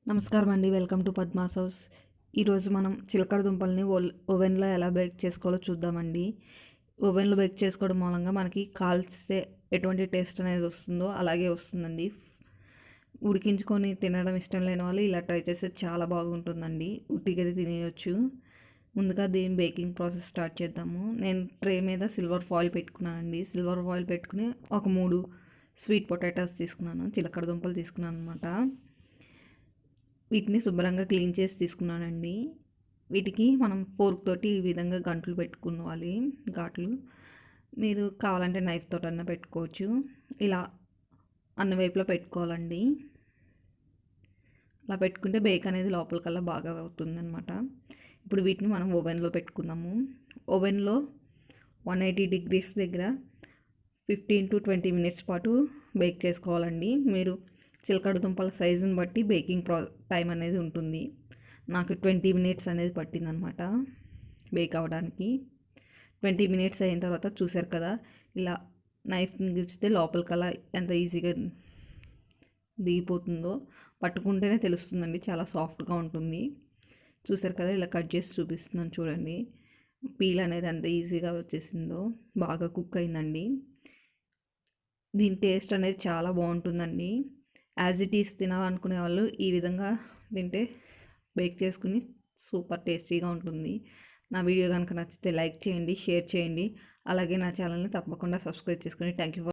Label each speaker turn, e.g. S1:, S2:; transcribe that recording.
S1: నమస్కారం అండి. Welcome to Padma's house. ఈరోజు మనం చిలకడ దుంపల్ని ఓవెన్లో ఎలా బేక్ చేసుకోవాలో చూద్దామండి. ఓవెన్లో బేక్ చేసుకోవడం మూలంగా మనకి కాల్స్తే ఎటువంటి టేస్ట్ అనేది వస్తుందో అలాగే వస్తుందండి. ఉడికించుకొని తినడం ఇష్టం లేని వాళ్ళు ఇలా ట్రై చేస్తే చాలా బాగుంటుందండి. ఉట్టిగా తినేయచ్చు. ముందుగా దీని బేకింగ్ ప్రాసెస్ స్టార్ట్ చేద్దాము. నేను ట్రే మీద సిల్వర్ ఫాయిల్ పెట్టుకున్నానండి. సిల్వర్ ఫాయిల్ పెట్టుకుని ఒక 3 స్వీట్ పొటాటోస్ తీసుకున్నాను. చిలకడ దుంపలు తీసుకున్నాను అనమాట. వీటిని శుభ్రంగా క్లీన్ చేసి తీసుకున్నానండి. వీటికి మనం ఫోర్క్ తోటి ఈ విధంగా గంటలు పెట్టుకోవాలి. ఘాట్లు మీరు కావాలంటే నైఫ్ తోటన్నా పెట్టుకోవచ్చు. ఇలా అన్ని వైపులా పెట్టుకోవాలండి. అలా పెట్టుకుంటే బేక్ అనేది లోపలికల్లా బాగా అవుతుందన్నమాట. ఇప్పుడు వీటిని మనం ఓవెన్లో పెట్టుకుందాము. ఓవెన్లో 180 degrees దగ్గర 15 to 20 minutes పాటు బేక్ చేసుకోవాలండి. మీరు చిలకడ దుంపల సైజుని బట్టి బేకింగ్ టైం అనేది ఉంటుంది. నాకు 20 minutes అనేది పట్టిందనమాట బేక్ అవ్వడానికి. 20 minutes అయిన తర్వాత చూసారు కదా, ఇలా నైఫ్ని గుచ్చితే లోపలికల్లా ఎంత ఈజీగా దిగిపోతుందో పట్టుకుంటేనే తెలుస్తుందండి. చాలా సాఫ్ట్గా ఉంటుంది. చూసారు కదా, ఇలా కట్ చేసి చూపిస్తున్నాను చూడండి. పీల్ అనేది ఎంత ఈజీగా వచ్చేసిందో, బాగా కుక్ అయిందండి. దీని టేస్ట్ అనేది చాలా బాగుంటుందండి. యాజ్ ఇట్ ఈస్ తినాలనుకునే వాళ్ళు ఈ విధంగా తింటే బేక్ చేసుకుని సూపర్ టేస్టీగా ఉంటుంది. నా వీడియో కనుక నచ్చితే లైక్ చేయండి, షేర్ చేయండి. అలాగే నా ఛానల్ని తప్పకుండా సబ్స్క్రైబ్ చేసుకుని థ్యాంక్ యూ ఫర్